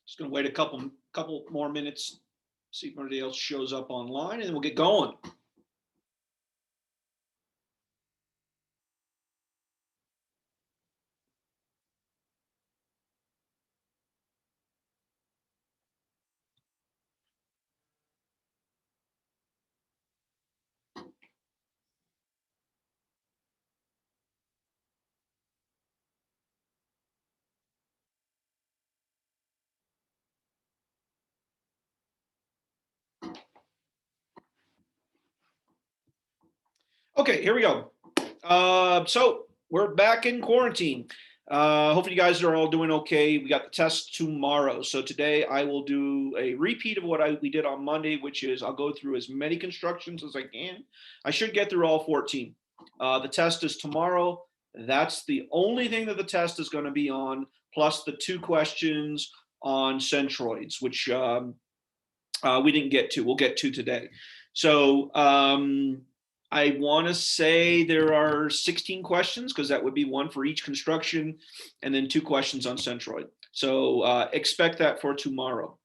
Just going to wait a couple more minutes, see if anybody else shows up online, and then we'll get going. Okay, here we go. So we're back in quarantine. Hopefully you guys are all doing okay. We got the test tomorrow. So today I will do a repeat of what we did on Monday, which is I'll go through as many constructions as I can. I should get through all 14. The test is tomorrow. That's the only thing that the test is going to be on, plus the 2 questions on centroids, which we didn't get to. We'll get to today. So I want to say there are 16 questions, because that would be 1 for each construction, and then 2 questions on centroid. So expect that for tomorrow.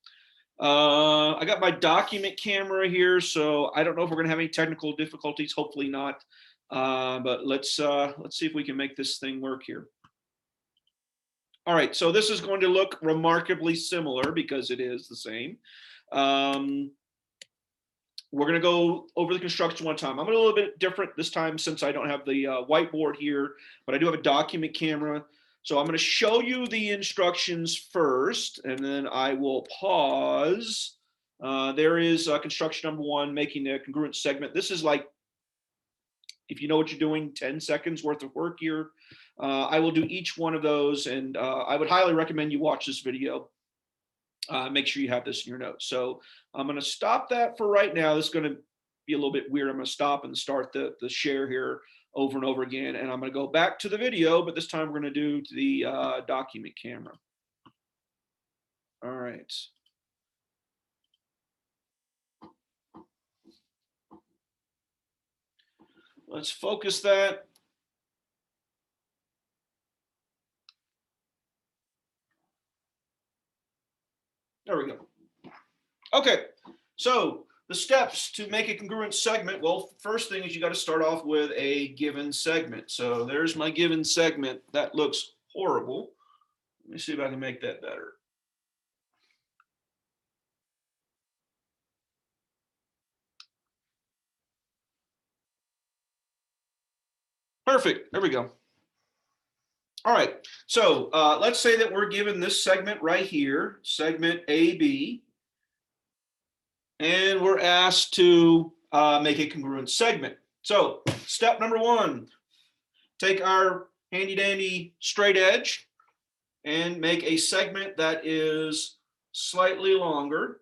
I got my document camera here, so I don't know if we're going to have any technical difficulties. Hopefully not. But let's see if we can make this thing work here. All right, so this is going to look remarkably similar because it is the same. We're going to go over the construction one time. I'm a little bit different this time since I don't have the whiteboard here, but I do have a document camera. So I'm going to show you the instructions first, and then I will pause. There is construction number 1, making a congruent segment. This is like, if you know what you're doing, 10 seconds worth of work here. I will do each one of those, and I would highly recommend you watch this video. Make sure you have this in your notes. So I'm going to stop that for right now. This is going to be a little bit weird. I'm going to stop and start the share here over and over again. And I'm going to go back to the video, but this time we're going to do the document camera. All right. Let's focus that. There we go. Okay, so the steps to make a congruent segment. Well, first thing is you got to start off with a given segment. So there's my given segment. That looks horrible. Let me see if I can make that better. Perfect. There we go. All right. So let's say that we're given this segment right here, segment AB, and we're asked to make a congruent segment. So step number 1, take our handy dandy straight edge and make a segment that is slightly longer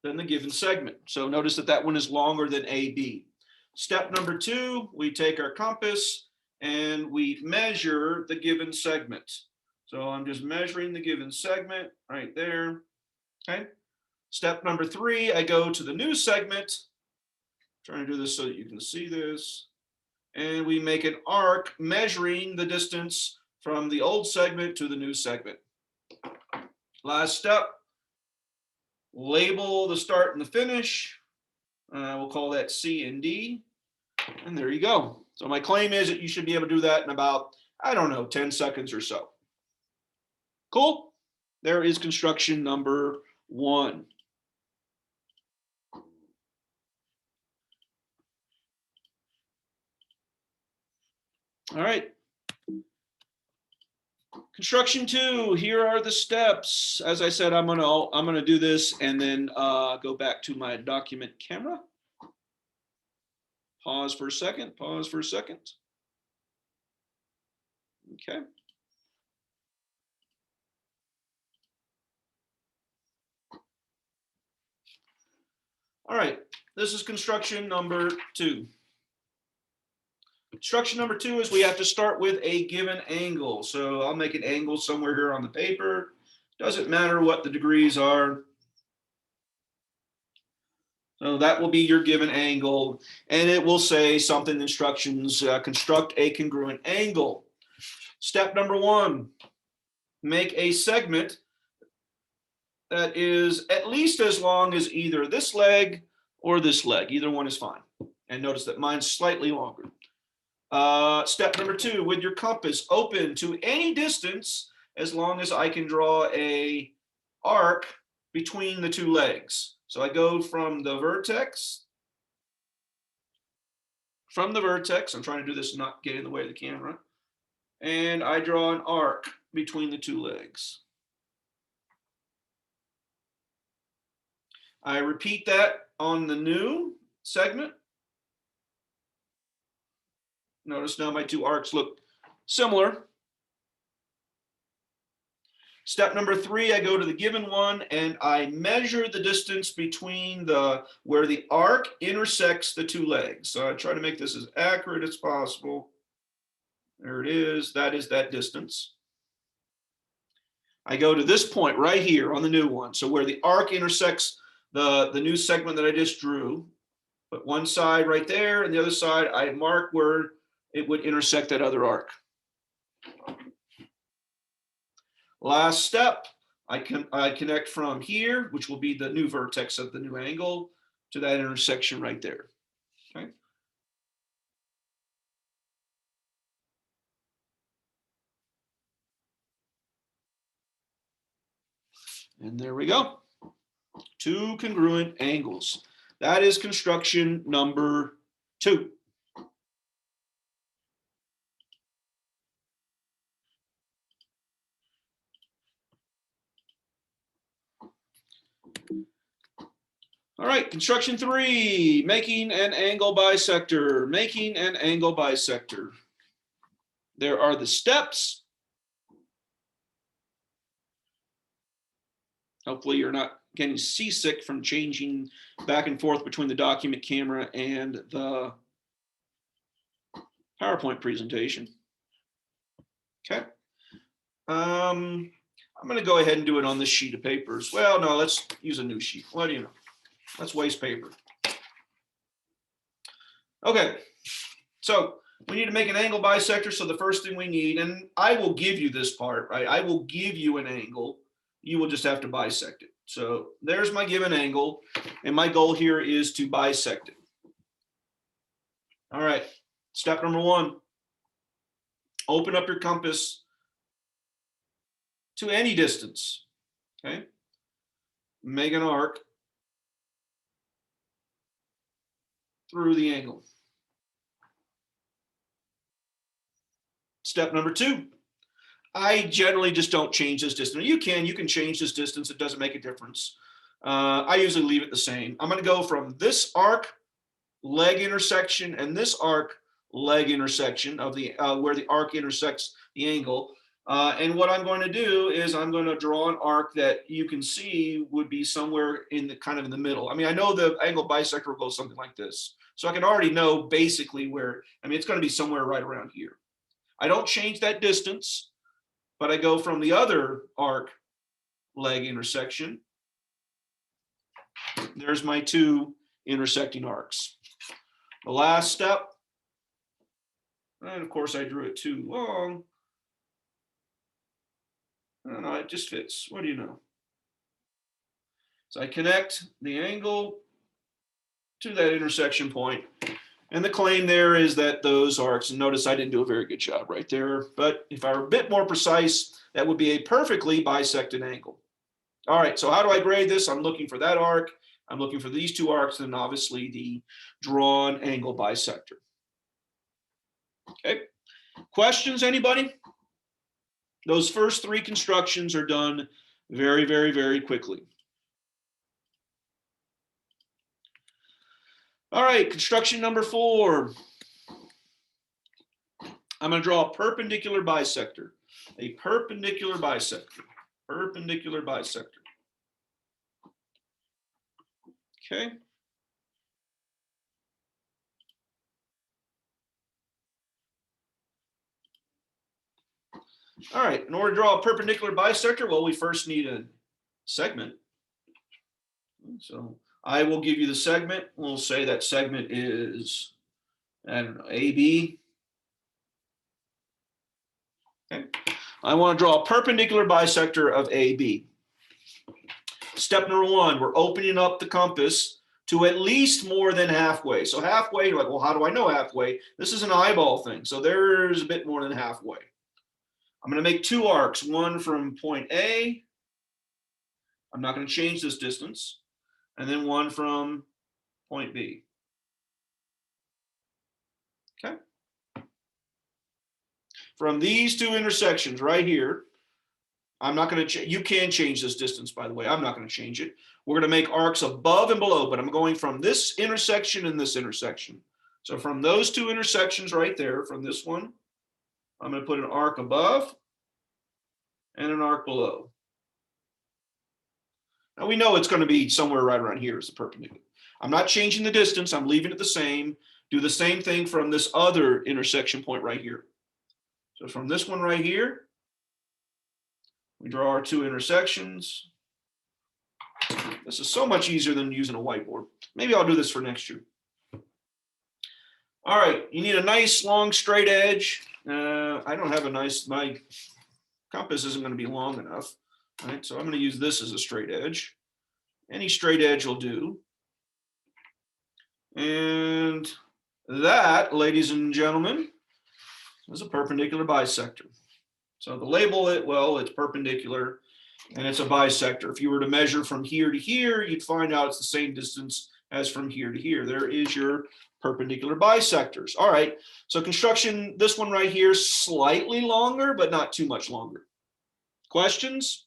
than the given segment. So notice that that one is longer than AB. Step number 2, we take our compass and we measure the given segment. So I'm just measuring the given segment right there. Okay. Step number 3, I go to the new segment. I'm trying to do this so that you can see this. And we make an arc measuring the distance from the old segment to the new segment. Last step, label the start and the finish. We'll call that C and D. And there you go. So my claim is that you should be able to do that in about, I don't know, 10 seconds or so. Cool. There is construction number 1. All right. Construction 2, here are the steps. As I said, I'm gonna do this and then go back to my document camera. Pause for a second, pause for a second. Okay. All right, this is construction number 2. Construction number 2 is we have to start with a given angle. So I'll make an angle somewhere here on the paper. Doesn't matter what the degrees are. So that will be your given angle, and it will say something instructions, construct a congruent angle. Step number 1, make a segment that is at least as long as either this leg or this leg. Either one is fine. And notice that mine's slightly longer. Step number 2, with your compass, open to any distance as long as I can draw a arc between the two legs. So I go from the vertex, I'm trying to do this and not get in the way of the camera, and I draw an arc between the two legs. I repeat that on the new segment. Notice now my two arcs look similar. Step number 3, I go to the given one and I measure the distance between where the arc intersects the two legs. So I try to make this as accurate as possible. There it is. That is that distance. I go to this point right here on the new one. So where the arc intersects the new segment that I just drew, put one side right there and the other side, I mark where it would intersect that other arc. Last step, I connect from here, which will be the new vertex of the new angle, to that intersection right there. Okay. And there we go. 2 congruent angles. That is construction number 2. All right, construction 3, making an angle bisector. Making an angle bisector. There are the steps. Hopefully you're not getting seasick from changing back and forth between the document camera and the PowerPoint presentation. Okay. I'm going to go ahead and do it on this sheet of paper as well. No, let's use a new sheet. What do you know? Let's waste paper. Okay. So we need to make an angle bisector. So the first thing we need, and I will give you this part, right? I will give you an angle. You will just have to bisect it. So there's my given angle. And my goal here is to bisect it. All right. Step number 1. Open up your compass to any distance. Okay. Make an arc through the angle. Step number 2. I generally just don't change this distance. You can change this distance. It doesn't make a difference. I usually leave it the same. I'm going to go from this arc leg intersection and this arc leg intersection of the where the arc intersects the angle. And what I'm going to do is I'm going to draw an arc that you can see would be somewhere in the kind of in the middle. I mean, I know the angle bisector will go something like this. So I can already know basically where, I mean, it's going to be somewhere right around here. I don't change that distance, but I go from the other arc leg intersection. There's my 2 intersecting arcs. The last step, and of course I drew it too long. I don't know, it just fits. What do you know? So I connect the angle to that intersection point. And the claim there is that those arcs, and notice I didn't do a very good job right there, but if I were a bit more precise, that would be a perfectly bisected angle. All right, so how do I grade this? I'm looking for that arc. I'm looking for these 2 arcs, and obviously the drawn angle bisector. Okay, questions, anybody? Those first 3 constructions are done very, very, very quickly. All right, construction number 4. I'm going to draw a perpendicular bisector. A perpendicular bisector. Perpendicular bisector. Okay. All right, in order to draw a perpendicular bisector, well, we first need a segment. So I will give you the segment. We'll say that segment is, I don't know, AB. Okay. I want to draw a perpendicular bisector of AB. Step number one, we're opening up the compass to at least more than halfway. So halfway, you're like, well, how do I know halfway? This is an eyeball thing. So there's a bit more than halfway. I'm going to make two arcs, one from point A. I'm not going to change this distance. And then one from point B. Okay. From these two intersections right here, I'm not going to, you can change this distance, by the way. I'm not going to change it. We're going to make arcs above and below, but I'm going from this intersection and this intersection. So from those two intersections right there, from this one, I'm going to put an arc above and an arc below. Now we know it's going to be somewhere right around here as the perpendicular. I'm not changing the distance. I'm leaving it the same. Do the same thing from this other intersection point right here. So from this one right here, we draw our two intersections. This is so much easier than using a whiteboard. Maybe I'll do this for next year. All right, you need a nice long straight edge. I don't have a nice, my compass isn't going to be long enough. Right, so I'm going to use this as a straight edge. Any straight edge will do. And that, ladies and gentlemen, is a perpendicular bisector. So to label it, well, it's perpendicular and it's a bisector. If you were to measure from here to here, you'd find out it's the same distance as from here to here. There is your perpendicular bisectors. All right, so construction, this one right here, slightly longer, but not too much longer. Questions?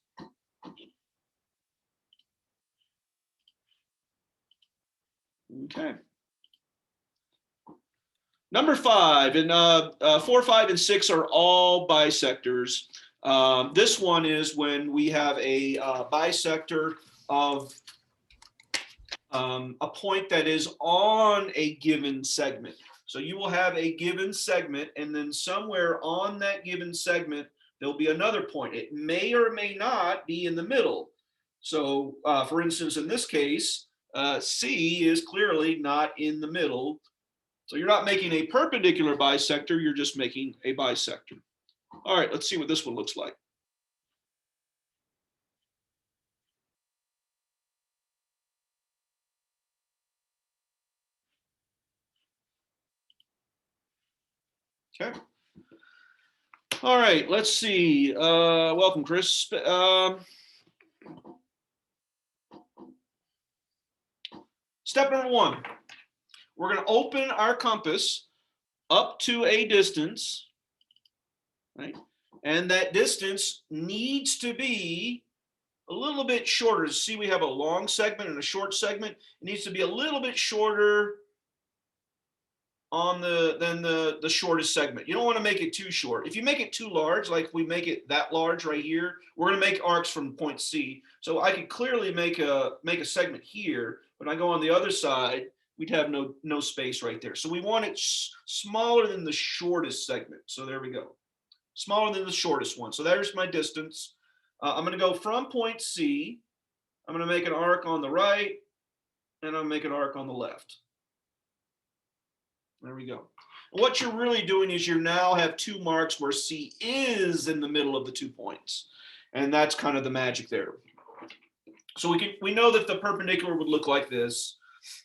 Okay. Number 5, and 4, 5, and 6 are all bisectors. This one is when we have a bisector of a point that is on a given segment. So you will have a given segment, and then somewhere on that given segment, there'll be another point. It may or may not be in the middle. So for instance, in this case, C is clearly not in the middle. So you're not making a perpendicular bisector, you're just making a bisector. All right, let's see what this one looks like. Okay. All right, let's see. Welcome, Chris. Step number 1. We're going to open our compass up to a distance, right? And that distance needs to be a little bit shorter. See, we have a long segment and a short segment. It needs to be a little bit shorter on than the shortest segment. You don't want to make it too short. If you make it too large, like we make it that large right here, we're going to make arcs from point C. So I could clearly make a segment here. When I go on the other side, we'd have no space right there. So we want it smaller than the shortest segment. So there we go. Smaller than the shortest one. So there's my distance. I'm going to go from point C. I'm going to make an arc on the right, and I'm going to make an arc on the left. There we go. What you're really doing is you now have two marks where C is in the middle of the 2 points. And that's kind of the magic there. So we know that the perpendicular would look like this.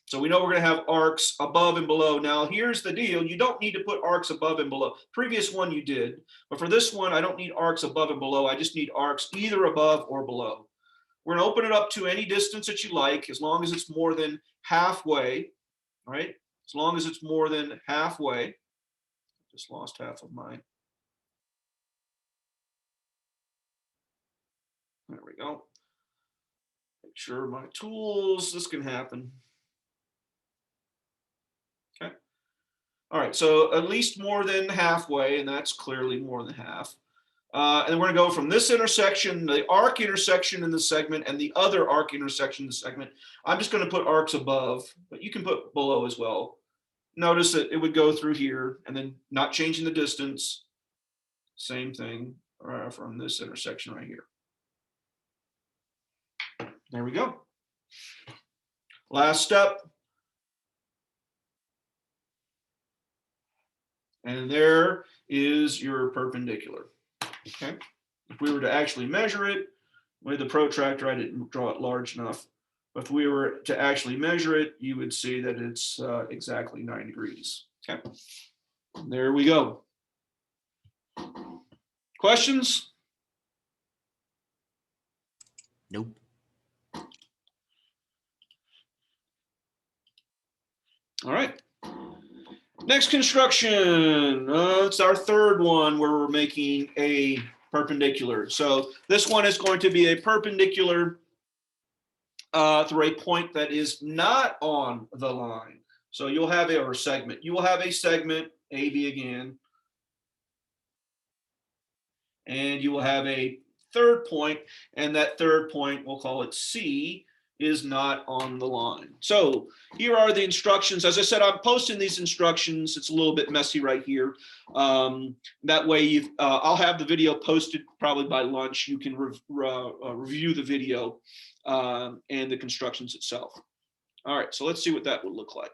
So we know we're going to have arcs above and below. Now, here's the deal. You don't need to put arcs above and below. Previous one you did. But for this one, I don't need arcs above and below. I just need arcs either above or below. We're going to open it up to any distance that you like, as long as it's more than halfway, right? As long as it's more than halfway. Just lost half of mine. There we go. Make sure my tools, this can happen. Okay. All right, so at least more than halfway, and that's clearly more than half. And we're going to go from this intersection, the arc intersection in the segment, and the other arc intersection in the segment. I'm just going to put arcs above, but you can put below as well. Notice that it would go through here, and then not changing the distance. Same thing from this intersection right here. There we go. Last step. And there is your perpendicular. Okay. If we were to actually measure it, With the protractor, I didn't draw it large enough. If we were to actually measure it, you would see that it's exactly 9 degrees. Okay, there we go. Questions? Nope. All right. Next construction. It's our third one where we're making a perpendicular. So this one is going to be a perpendicular through a point that is not on the line. So you'll have a segment. You will have a segment, AB again, and you will have a third point, and that third point, we'll call it C, is not on the line. So here are the instructions. As I said, I'm posting these instructions. It's a little bit messy right here. That way, I'll have the video posted probably by lunch. You can review the video and the constructions itself. All right, so let's see what that would look like.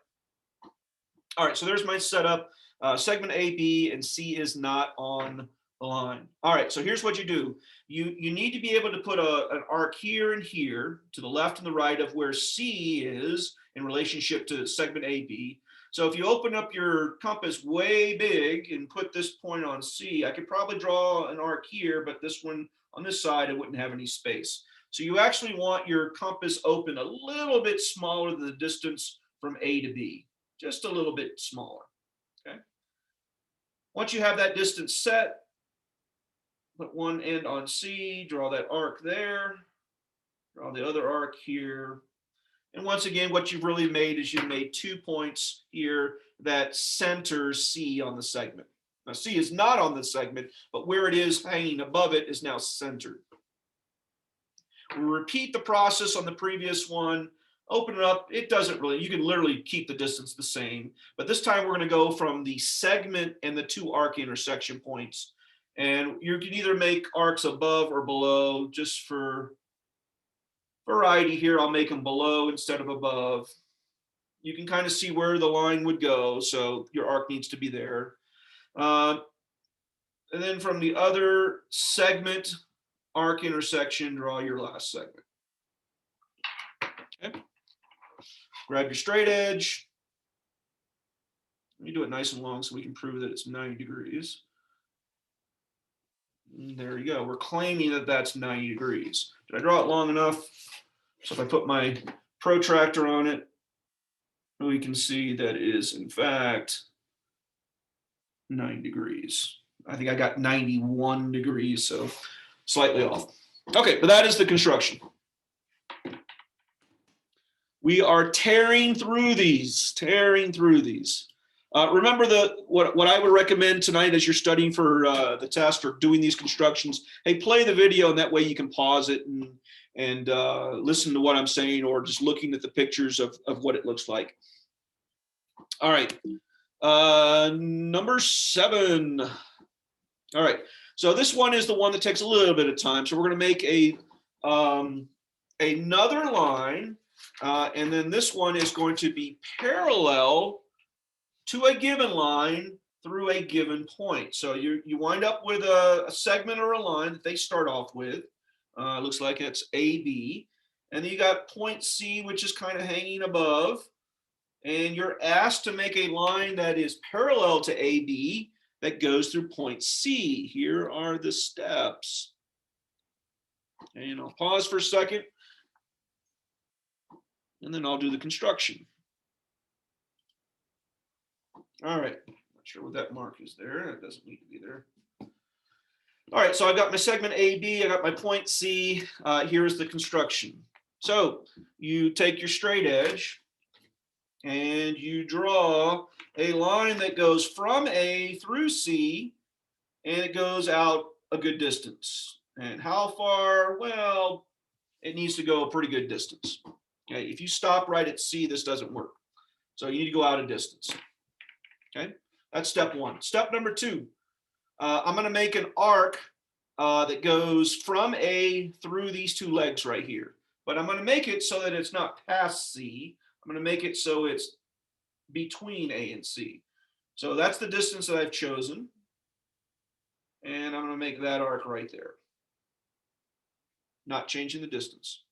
All right, so there's my setup. Segment AB and C is not on the line. All right, so here's what you do. You need to be able to put an arc here and here to the left and the right of where C is in relationship to segment AB. So if you open up your compass way big and put this point on C, I could probably draw an arc here, but this one on this side, it wouldn't have any space. So you actually want your compass open a little bit smaller than the distance from A to B, just a little bit smaller, okay? Once you have that distance set, put one end on C, draw that arc there, draw the other arc here. And once again, what you've really made is you've made 2 points here that center C on the segment. Now C is not on the segment, but where it is hanging above it is now centered. We repeat the process on the previous one, open it up. It doesn't really, you can literally keep the distance the same, but this time we're going to go from the segment and the 2 arc intersection points. And you can either make arcs above or below. Just for variety here, I'll make them below instead of above. You can kind of see where the line would go, so your arc needs to be there. And then from the other segment, arc intersection, draw your last segment. Okay. Grab your straight edge. Let me do it nice and long so we can prove that it's 90 degrees. And there you go. We're claiming that that's 90 degrees. Did I draw it long enough? So if I put my protractor on it, we can see that it is, in fact, 9 degrees. I think I got 91 degrees, so slightly off. Okay, but that is the construction. We are tearing through these. Remember what I would recommend tonight as you're studying for the test or doing these constructions, hey, play the video, and that way you can pause it and listen to what I'm saying, or just looking at the pictures of what it looks like. All right, number 7. All right, so this one is the one that takes a little bit of time. So we're going to make another line, and then this one is going to be parallel to a given line through a given point. So you wind up with a segment or a line that they start off with. Looks like it's AB. And then you got point C, which is kind of hanging above. And you're asked to make a line that is parallel to AB that goes through point C. Here are the steps. And I'll pause for a second. And then I'll do the construction. All right, not sure what that mark is there. That doesn't need to be there. All right, so I've got my segment AB, I got my point C. Here's the construction. So you take your straight edge and you draw a line that goes from A through C, and it goes out a good distance. And how far? Well, it needs to go a pretty good distance. Okay, if you stop right at C, this doesn't work. So you need to go out a distance. Okay, that's step 1. Step number 2, I'm going to make an arc that goes from A through these 2 legs right here. But I'm going to make it so that it's not past C. I'm going to make it so it's between A and C. So that's the distance that I've chosen. And I'm going to make that arc right there. not changing the distance.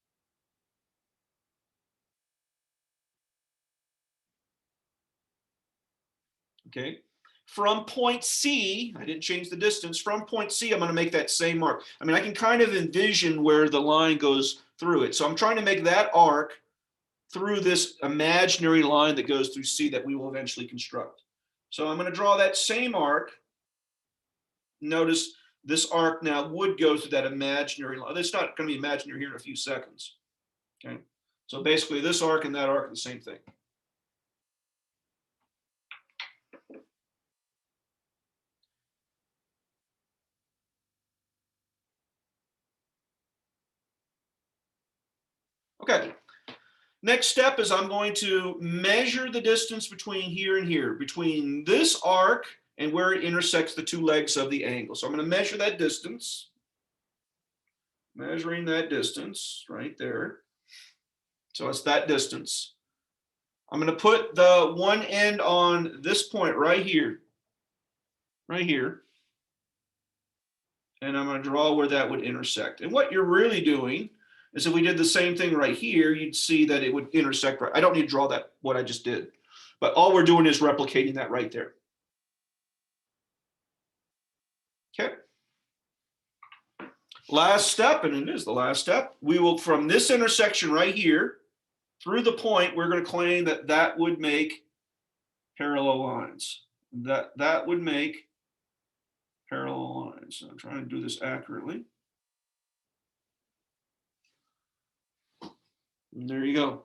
Okay. From point C, I didn't change the distance. From point C, I'm going to make that same arc. I mean, I can kind of envision where the line goes through it. So I'm trying to make that arc through this imaginary line that goes through C that we will eventually construct. So I'm going to draw that same arc. Notice this arc now would go through that imaginary line. It's not going to be imaginary here in a few seconds. Okay. So basically this arc and that arc are the same thing. Okay. Next step is I'm going to measure the distance between here and here, between this arc and where it intersects the two legs of the angle. So I'm going to measure that distance. Measuring that distance right there. So it's that distance. I'm going to put the one end on this point right here. Right here. And I'm going to draw where that would intersect. And what you're really doing is if we did the same thing right here, you'd see that it would intersect right. I don't need to draw that, what I just did. But all we're doing is replicating that right there. Okay. Last step, and it is the last step, we will, from this intersection right here, through the point, we're going to claim that that would make parallel lines. That would make parallel lines. So I'm trying to do this accurately. And there you go.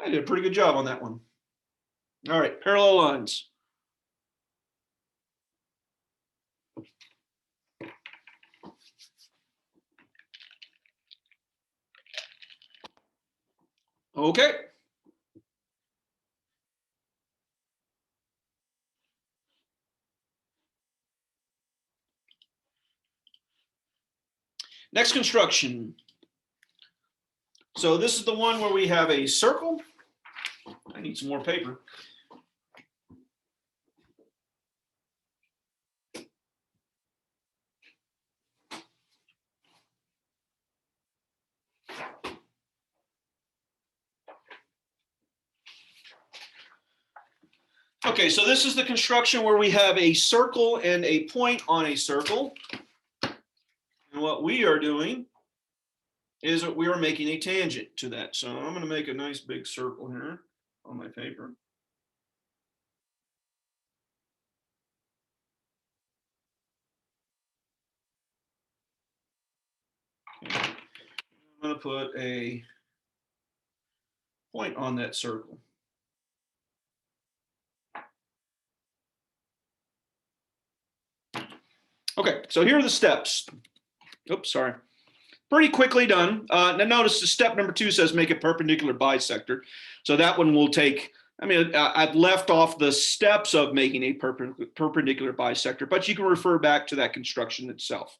I did a pretty good job on that one. All right, parallel lines. Okay. Next construction. So this is the one where we have a circle. I need some more paper. Okay, so this is the construction where we have a circle and a point on a circle. And what we are doing is that we are making a tangent to that. So I'm going to make a nice big circle here on my paper. Okay. I'm going to put a point on that circle. Okay, so here are the steps. Oops, sorry. Pretty quickly done. Now notice the step number 2 says make a perpendicular bisector. So that one will take, I mean, I've left off the steps of making a perpendicular bisector, but you can refer back to that construction itself.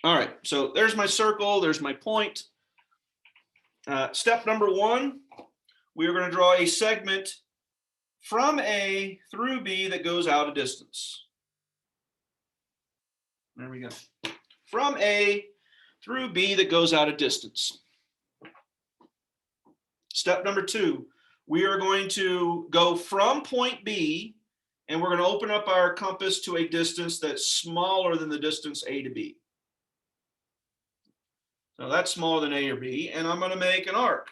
All right, so there's my circle, there's my point. Step number 1, we are going to draw a segment from A through B that goes out a distance. There we go. From A through B that goes out a distance. Step number 2, we are going to go from point B and we're going to open up our compass to a distance that's smaller than the distance A to B. So that's smaller than A or B, and I'm going to make an arc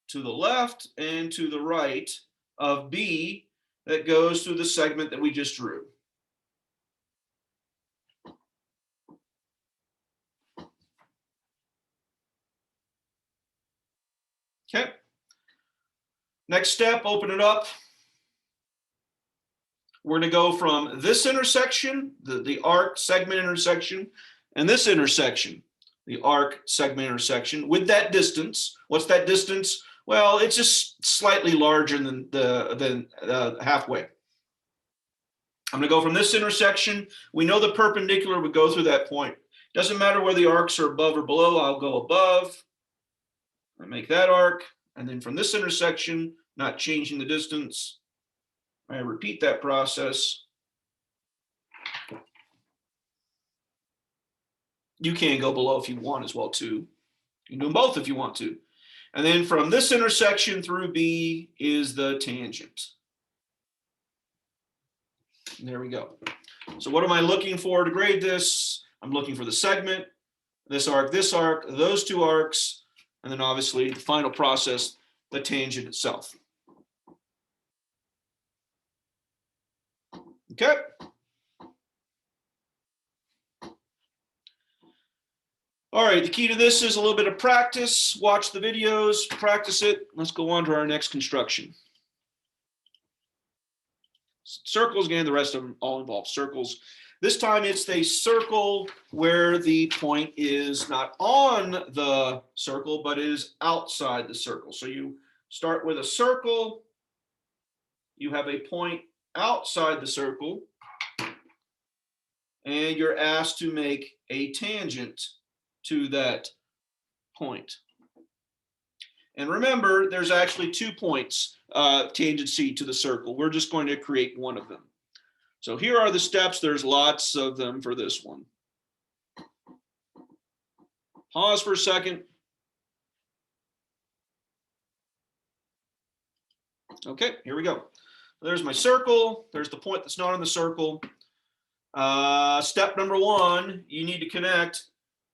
to the left and to the right of B that goes through the segment that we just drew. Okay. Next step, open it up. We're going to go from this intersection, the arc segment intersection, and this intersection, the arc segment intersection, with that distance. What's that distance? Well, it's just slightly larger than halfway. I'm going to go from this intersection. We know the perpendicular would go through that point. Doesn't matter whether the arcs are above or below. I'll go above. I make that arc. And then from this intersection, not changing the distance, I repeat that process. You can go below if you want as well too. You can do them both if you want to. And then from this intersection through B is the tangent. And there we go. So what am I looking for to grade this? I'm looking for the segment, this arc, those two arcs, and then obviously the final process, the tangent itself. Okay. All right, the key to this is a little bit of practice. Watch the videos, practice it. Let's go on to our next construction. Circles, again, the rest of them all involve circles. This time it's a circle where the point is not on the circle, but is outside the circle. So you start with a circle, you have a point outside the circle, and you're asked to make a tangent to that point. And remember, there's actually 2 points, tangency to the circle. We're just going to create one of them. So here are the steps. There's lots of them for this one. Pause for a second. Okay, here we go. There's my circle. There's the point that's not on the circle. Step number 1, you need to connect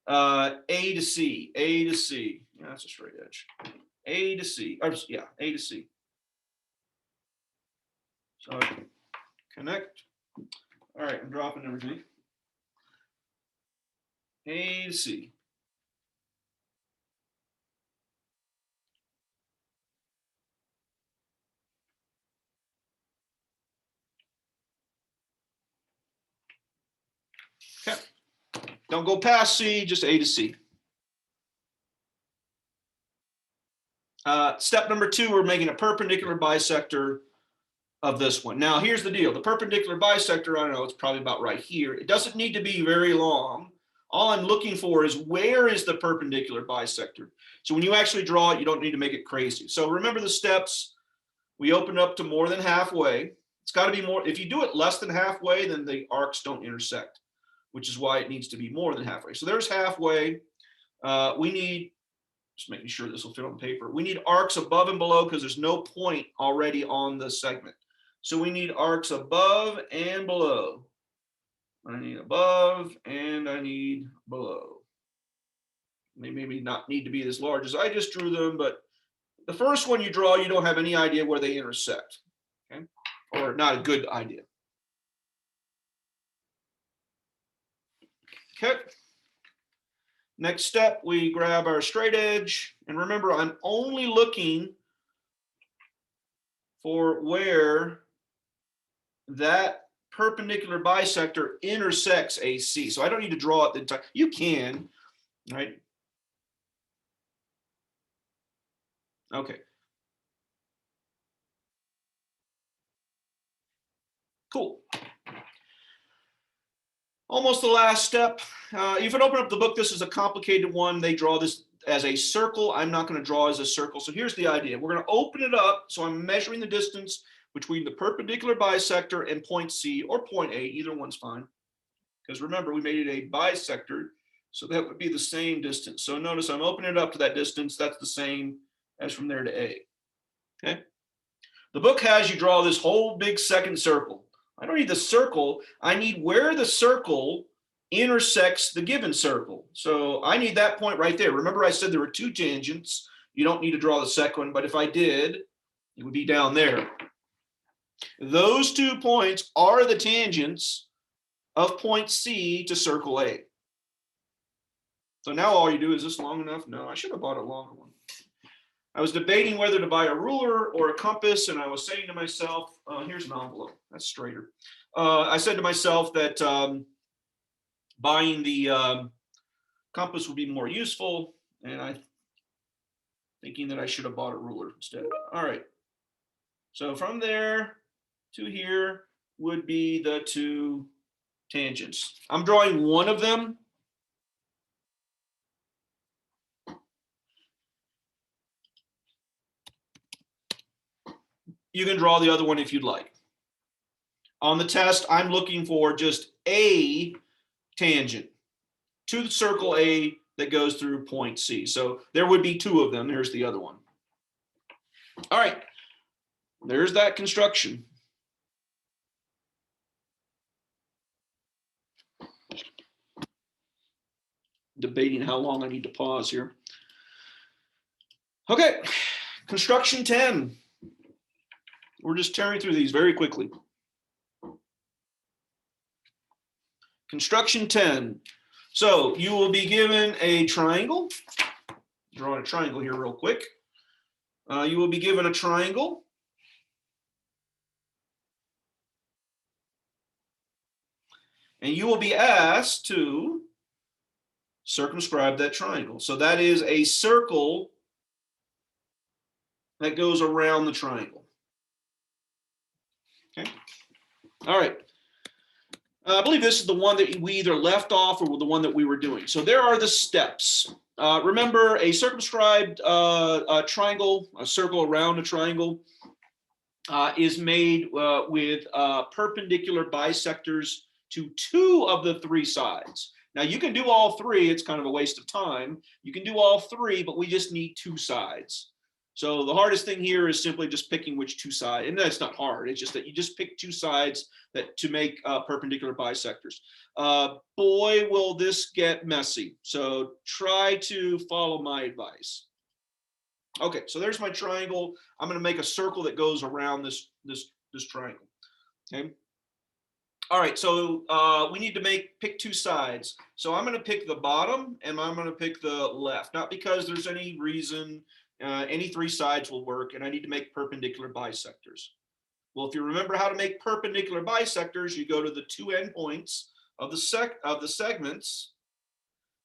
A to C. A to C. Yeah, that's a straight edge. A to C. Yeah, A to C. So connect. All right, I'm dropping everything. A to C. Okay. Don't go past C, just A to C. Step number 2, we're making a perpendicular bisector of this one. Now, here's the deal. The perpendicular bisector, I don't know, it's probably about right here. It doesn't need to be very long. All I'm looking for is where is the perpendicular bisector? So when you actually draw it, you don't need to make it crazy. So remember the steps. We open up to more than halfway. It's got to be more. If you do it less than halfway, then the arcs don't intersect, which is why it needs to be more than halfway. So there's halfway. We need, just making sure this will fit on paper. We need arcs above and below because there's no point already on the segment. So we need arcs above and below. I need above and I need below. They maybe not need to be as large as I just drew them, but the first one you draw, you don't have any idea where they intersect, okay? Or not a good idea. Okay. Next step, we grab our straight edge. And remember, I'm only looking for where that perpendicular bisector intersects AC. So I don't need to draw it the entire, you can, right? Okay. Cool. Almost the last step. If you open up the book, this is a complicated one. They draw this as a circle. I'm not going to draw as a circle. So here's the idea. We're going to open it up. So I'm measuring the distance between the perpendicular bisector and point C or point A. Either one's fine. Because remember, we made it a bisector. So that would be the same distance. So notice I'm opening it up to that distance. That's the same as from there to A. Okay. The book has you draw this whole big second circle. I don't need the circle. I need where the circle intersects the given circle. So I need that point right there. Remember I said there were 2 tangents. You don't need to draw the second one, but if I did, it would be down there. Those 2 points are the tangents of point C to circle A. So now all you do, is this long enough? No, I should have bought a longer one. I was debating whether to buy a ruler or a compass, and I was saying to myself, here's an envelope, that's straighter. I said to myself that buying the compass would be more useful, and I'm thinking that I should have bought a ruler instead. All right, so from there to here would be the 2 tangents. I'm drawing one of them. You can draw the other one if you'd like. On the test, I'm looking for just a tangent to the circle A that goes through point C. So there would be two of them. There's the other one. All right, there's that construction. Debating how long I need to pause here. Okay, construction 10. We're just tearing through these very quickly. Construction 10. So you will be given a triangle. Drawing a triangle here real quick. You will be given a triangle. And you will be asked to circumscribe that triangle. So that is a circle that goes around the triangle. Okay. All right. I believe this is the one that we either left off or the one that we were doing. So there are the steps. Remember, a circumscribed triangle, a circle around a triangle, is made with perpendicular bisectors to two of the three sides. Now, you can do all three. It's kind of a waste of time. You can do all three, but we just need two sides. So the hardest thing here is simply just picking which two sides. And that's not hard. It's just that you just pick two sides that to make perpendicular bisectors. Boy, will this get messy. So try to follow my advice. Okay, so there's my triangle. I'm going to make a circle that goes around this triangle. Okay. All right, so we need to pick two sides. So I'm going to pick the bottom and I'm going to pick the left. Not because there's any reason. Any three sides will work, and I need to make perpendicular bisectors. Well, if you remember how to make perpendicular bisectors, you go to the two endpoints of the segments,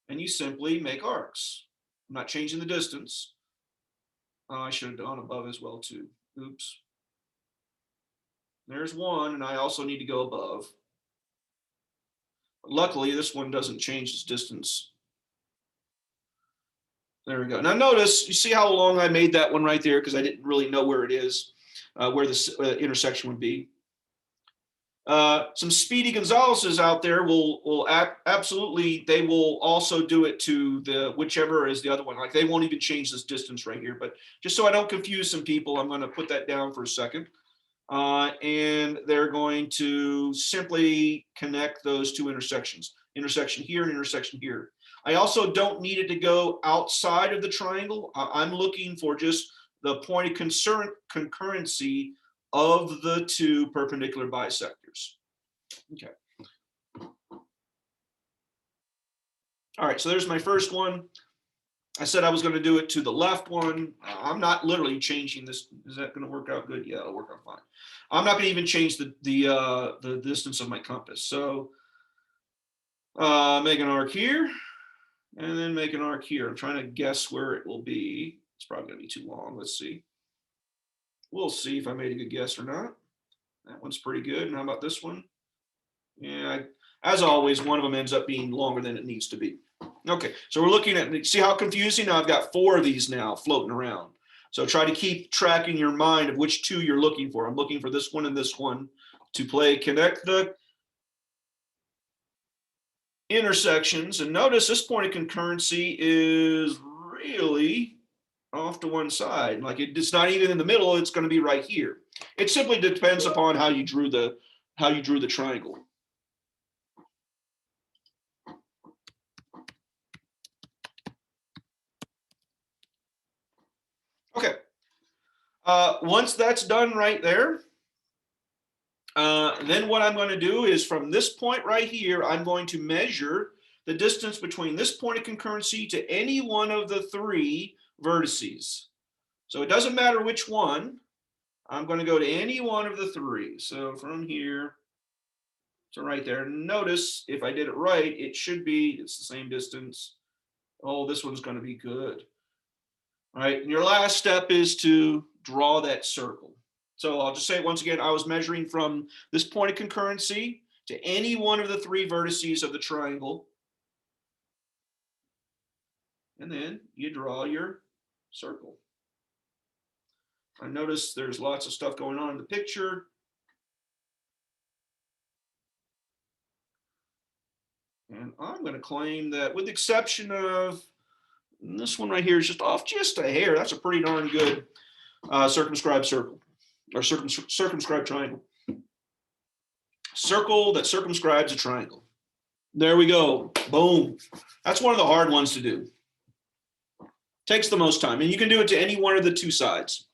and you simply make arcs. I'm not changing the distance. I should have gone above as well too. Oops. There's one, and I also need to go above. Luckily, this one doesn't change its distance. There we go. Now notice, you see how long I made that one right there because I didn't really know where it is, where the intersection would be. Some Speedy Gonzalez's out there will absolutely, they will also do it to the whichever is the other one. Like they won't even change this distance right here. But just so I don't confuse some people, I'm going to put that down for a second. And they're going to simply connect those two intersections. Intersection here and intersection here. I also don't need it to go outside of the triangle. I'm looking for just the point of concurrency of the two perpendicular bisectors. Okay. All right, so there's my first one. I said I was going to do it to the left one. I'm not literally changing this. Is that going to work out good? Yeah, it'll work out fine. I'm not going to even change the distance of my compass. So make an arc here. And then make an arc here. I'm trying to guess where it will be. It's probably going to be too long. Let's see. We'll see if I made a good guess or not. That one's pretty good. And how about this one? Yeah, as always, one of them ends up being longer than it needs to be. Okay, so we're looking at, see how confusing? Now I've got four of these now floating around. So try to keep track in your mind of which two you're looking for. I'm looking for this one and this one to connect the intersections. And notice this point of concurrency is really off to one side. Like it's not even in the middle, it's going to be right here. It simply depends upon how you drew the triangle. Okay. Once that's done right there, then what I'm going to do is from this point right here, I'm going to measure the distance between this point of concurrency to any one of the three vertices. So it doesn't matter which one. I'm going to go to any one of the three. So from here to right there. Notice if I did it right, it should be, it's the same distance. Oh, this one's going to be good. All right, and your last step is to draw that circle. So I'll just say it once again, I was measuring from this point of concurrency to any one of the three vertices of the triangle. And then you draw your circle. I notice there's lots of stuff going on in the picture. And I'm going to claim that with the exception of this one right here is just off just a hair. That's a pretty darn good circumscribed circle or circumscribed triangle. Circle that circumscribes a triangle. There we go. Boom. That's one of the hard ones to do. Takes the most time. And you can do it to any one of the two sides.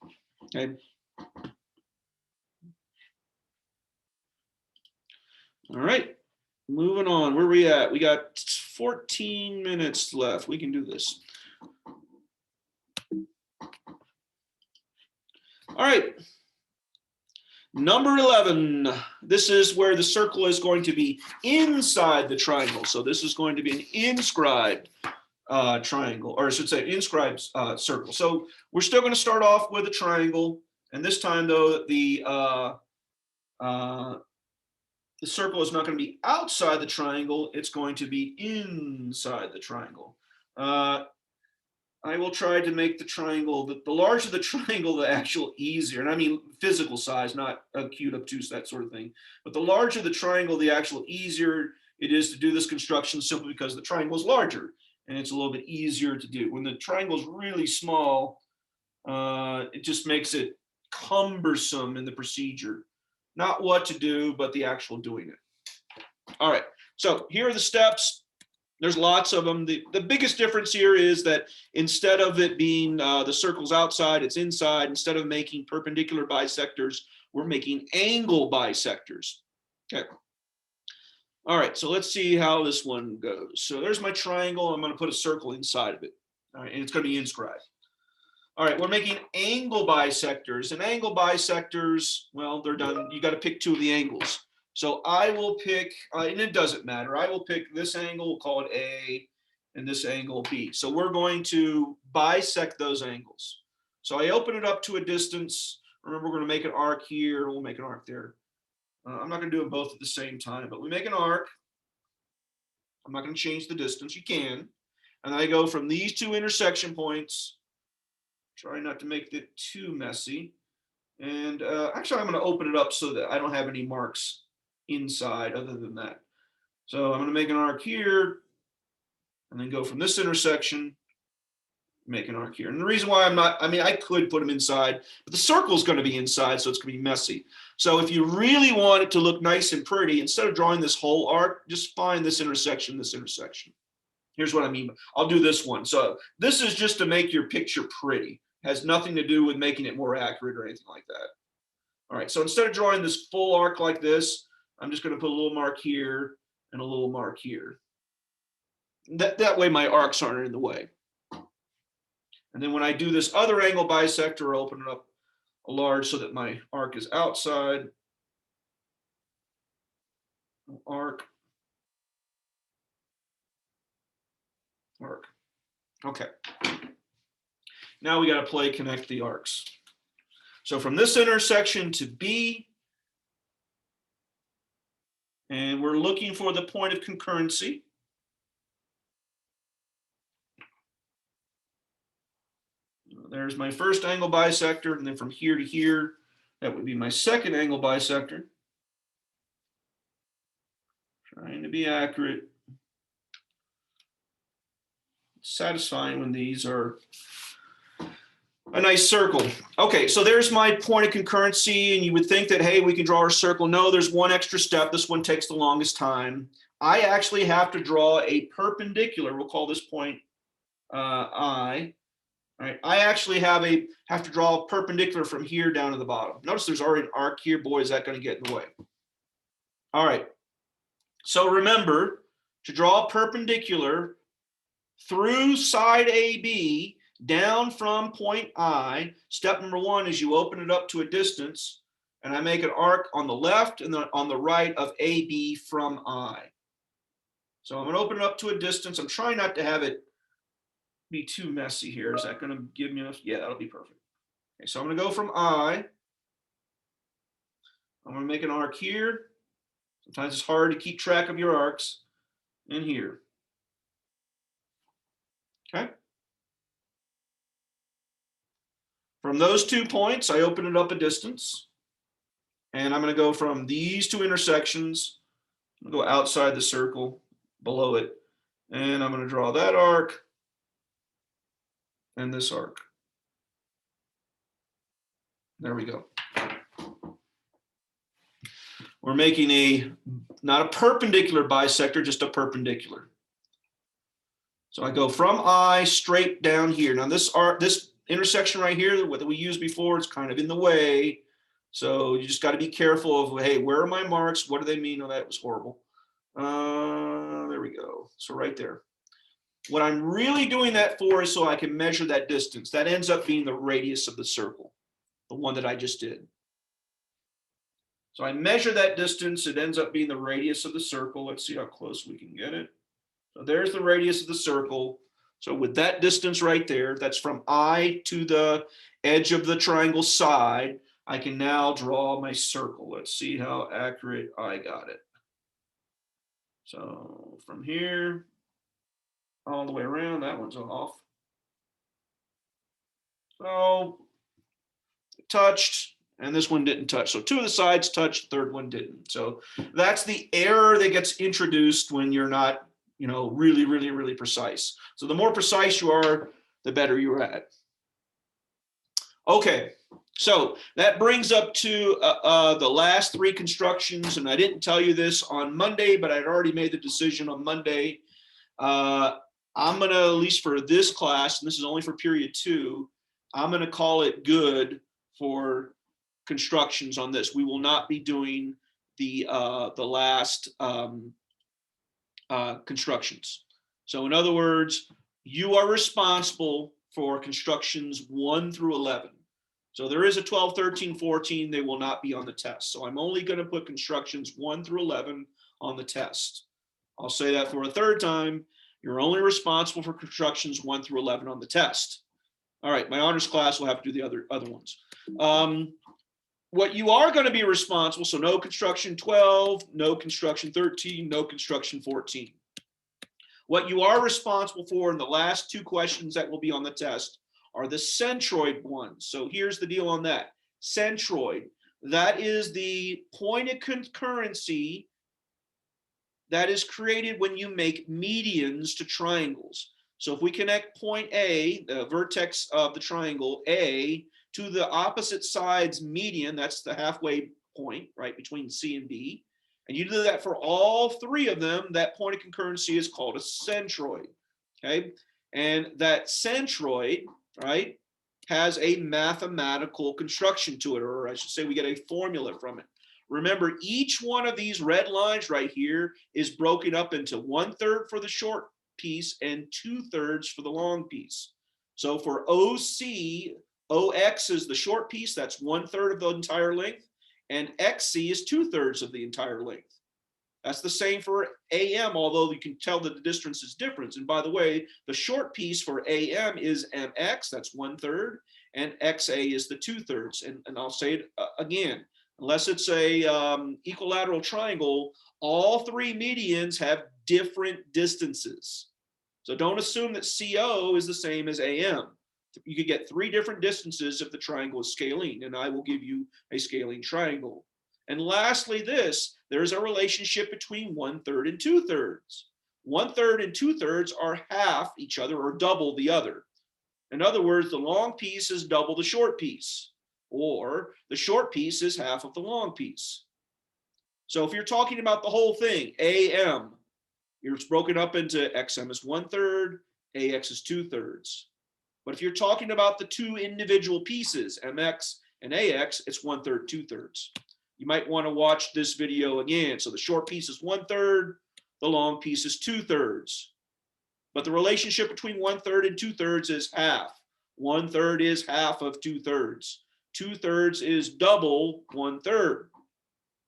Okay. All right. Moving on. Where are we at? We got 14 minutes left. We can do this. All right. Number 11. This is where the circle is going to be inside the triangle. So this is going to be an inscribed triangle, or I should say inscribed circle. So we're still going to start off with a triangle. And this time, though, the circle is not going to be outside the triangle. It's going to be inside the triangle. I will try to make the triangle, the larger the triangle, the actual easier. And I mean physical size, not acute, obtuse, that sort of thing. But the larger the triangle, the actual easier it is to do this construction, simply because the triangle is larger and it's a little bit easier to do. When the triangle is really small, it just makes it cumbersome in the procedure. Not what to do, but the actual doing it. All right, so here are the steps. There's lots of them. The biggest difference here is that instead of it being the circle's outside, it's inside. Instead of making perpendicular bisectors, we're making angle bisectors. Okay. All right, so let's see how this one goes. So there's my triangle. I'm going to put a circle inside of it. All right, and it's going to be inscribed. All right, we're making angle bisectors. And angle bisectors, well, they're done. You got to pick two of the angles. So I will pick, and it doesn't matter, I will pick this angle, we'll call it A, and this angle B. So we're going to bisect those angles. So I open it up to a distance. Remember, we're going to make an arc here, we'll make an arc there. I'm not going to do them both at the same time, but we make an arc. I'm not going to change the distance, you can. And I go from these two intersection points, try not to make it too messy. And actually, I'm going to open it up so that I don't have any marks inside other than that. So I'm going to make an arc here and then go from this intersection, make an arc here. And the reason why I'm not, I mean, I could put them inside, but the circle is going to be inside, so it's going to be messy. So if you really want it to look nice and pretty, instead of drawing this whole arc, just find this intersection, this intersection. Here's what I mean. I'll do this one. So this is just to make your picture pretty. It has nothing to do with making it more accurate or anything like that. All right, so instead of drawing this full arc like this, I'm just going to put a little mark here and a little mark here. That way my arcs aren't in the way. And then when I do this other angle bisector, I'll open it up a large so that my arc is outside. Arc. Arc. Okay. Now we got to connect the arcs. So from this intersection to B, and we're looking for the point of concurrency. There's my first angle bisector, and then from here to here, that would be my second angle bisector. Trying to be accurate. It's satisfying when these are a nice circle. Okay, so there's my point of concurrency, and you would think that, hey, we can draw our circle. No, there's one extra step. This one takes the longest time. I actually have to draw a perpendicular. We'll call this point I. All right, I actually have to draw a perpendicular from here down to the bottom. Notice there's already an arc here. Boy, is that going to get in the way. All right, so remember, to draw a perpendicular through side AB down from point I, step number one is you open it up to a distance, and I make an arc on the left and then on the right of AB from I. So I'm going to open it up to a distance. I'm trying not to have it be too messy here. Is that going to give me enough? Yeah, that'll be perfect. Okay, so I'm going to go from I. I'm going to make an arc here. Sometimes it's hard to keep track of your arcs. And here. Okay. From those 2 points, I open it up a distance. And I'm going to go from these two intersections. I'm going to go outside the circle below it. And I'm going to draw that arc and this arc. There we go. We're making a, not a perpendicular bisector, just a perpendicular. So I go from I straight down here. Now this intersection right here that we used before, it's kind of in the way. So you just got to be careful of, hey, where are my marks? What do they mean? Oh, that was horrible. There we go. So right there. What I'm really doing that for is so I can measure that distance. That ends up being the radius of the circle, the one that I just did. So I measure that distance. It ends up being the radius of the circle. Let's see how close we can get it. So there's the radius of the circle. So with that distance right there, that's from I to the edge of the triangle side, I can now draw my circle. Let's see how accurate I got it. So from here all the way around, that one's off. So it touched, and this one didn't touch. So two of the sides touched, the third one didn't. So that's the error that gets introduced when you're not, you know, really, really, really precise. So the more precise you are, the better you're at. Okay, so that brings up to the last three constructions, and I didn't tell you this on Monday, but I'd already made the decision on Monday. I'm going to, at least for this class, and this is only for period 2, I'm going to call it good for constructions on this. We will not be doing the last constructions. So in other words, you are responsible for constructions 1 through 11. So there is a 12, 13, 14. They will not be on the test. So I'm only going to put constructions 1 through 11 on the test. I'll say that for a third time. You're only responsible for constructions 1 through 11 on the test. All right, my honors class will have to do the other ones. What you are going to be responsible, so no construction 12, no construction 13, no construction 14. What you are responsible for in the last 2 questions that will be on the test are the centroid ones. So here's the deal on that. Centroid, that is the point of concurrency that is created when you make medians to triangles. So if we connect point A, the vertex of the triangle A, to the opposite side's median, that's the halfway point, right, between C and B, and you do that for all 3 of them, that point of concurrency is called a centroid, okay? And that centroid, right, has a mathematical construction to it, or I should say we get a formula from it. Remember, each one of these red lines right here is broken up into 1/3 for the short piece and 2/3 for the long piece. So for OC, OX is the short piece, that's 1/3 of the entire length, and XC is 2/3 of the entire length. That's the same for AM, although you can tell that the distance is different. And by the way, the short piece for AM is MX, that's 1/3, and XA is the 2/3. And I'll say it again, unless it's a equilateral triangle, all 3 medians have different distances. So don't assume that CO is the same as AM. You could get 3 different distances if the triangle is scalene, and I will give you a scalene triangle. And lastly, there's a relationship between 1/3 and 2/3. 1/3 and 2/3 are half each other or double the other. In other words, the long piece is double the short piece, or the short piece is half of the long piece. So if you're talking about the whole thing, AM, it's broken up into XM is 1/3, AX is 2/3. But if you're talking about the 2 individual pieces, MX and AX, it's 1/3, 2/3. You might want to watch this video again. So the short piece is 1/3, the long piece is 2/3. But the relationship between 1/3 and 2/3 is half. 1/3 is half of 2/3. 2/3 is double 1/3.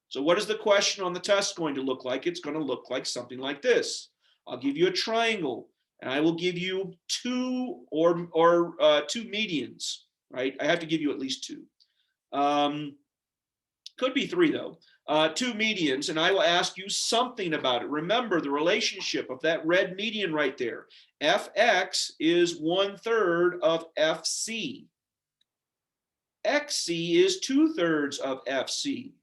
So what is the question on the test going to look like? It's going to look like something like this. I'll give you a triangle, and I will give you 2 medians, right? I have to give you at least 2. Could be 3 though. 2 medians, and I will ask you something about it. Remember the relationship of that red median right there. FX is 1/3 of FC. XC is 2/3 of FC.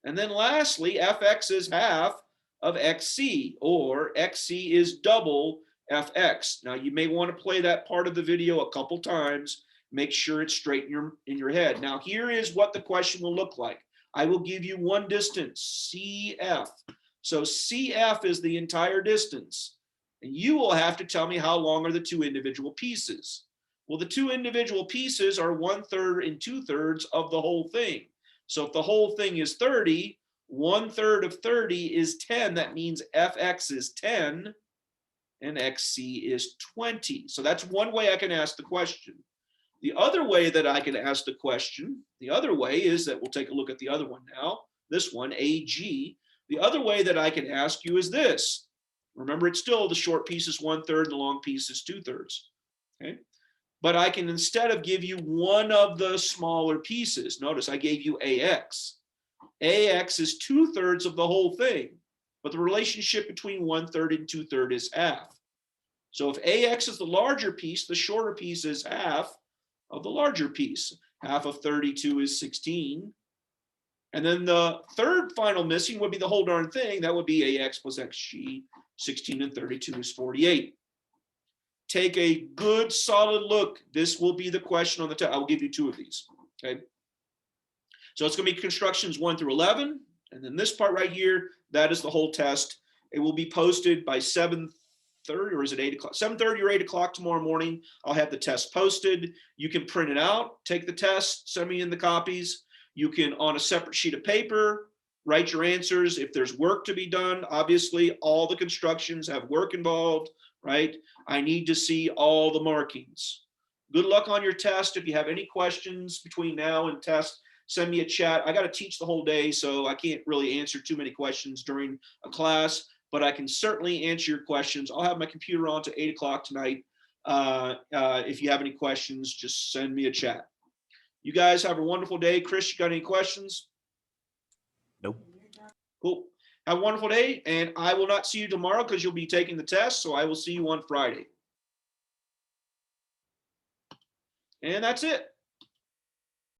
And then lastly, FX is half of XC, or XC is double FX. Now, you may want to play that part of the video a couple times. Make sure it's straight in your head. Now, here is what the question will look like. I will give you one distance, CF. So CF is the entire distance. And you will have to tell me how long are the two individual pieces. Well, the two individual pieces are 1/3 and 2/3 of the whole thing. So if the whole thing is 30, 1/3 of 30 is 10. That means FX is 10 and XC is 20. So that's one way I can ask the question. The other way that I can ask the question, the other way is that we'll take a look at the other one now, this one, AG. The other way that I can ask you is this. Remember, it's still the short piece is 1/3 and the long piece is 2/3. Okay? But I can, instead of give you one of the smaller pieces, notice I gave you AX. AX is 2/3 of the whole thing, but the relationship between 1/3 and 2/3 is half. So if AX is the larger piece, the shorter piece is half of the larger piece. Half of 32 is 16. And then the third final missing would be the whole darn thing. That would be AX plus XG. 16 and 32 is 48. Take a good solid look. This will be the question on the test. I will give you two of these. Okay. So it's going to be constructions 1 through 11. And then this part right here, that is the whole test. It will be posted by 7:30, or is it 8 o'clock? 7:30 or 8 o'clock tomorrow morning. I'll have the test posted. You can print it out, take the test, send me in the copies. You can, on a separate sheet of paper, write your answers. If there's work to be done, obviously all the constructions have work involved, right? I need to see all the markings. Good luck on your test. If you have any questions between now and test, send me a chat. I got to teach the whole day, so I can't really answer too many questions during a class, but I can certainly answer your questions. I'll have my computer on to 8 o'clock tonight. If you have any questions, just send me a chat. You guys have a wonderful day. Chris, you got any questions? Nope. Cool. Have a wonderful day, and I will not see you tomorrow because you'll be taking the test, so I will see you on Friday. And that's it.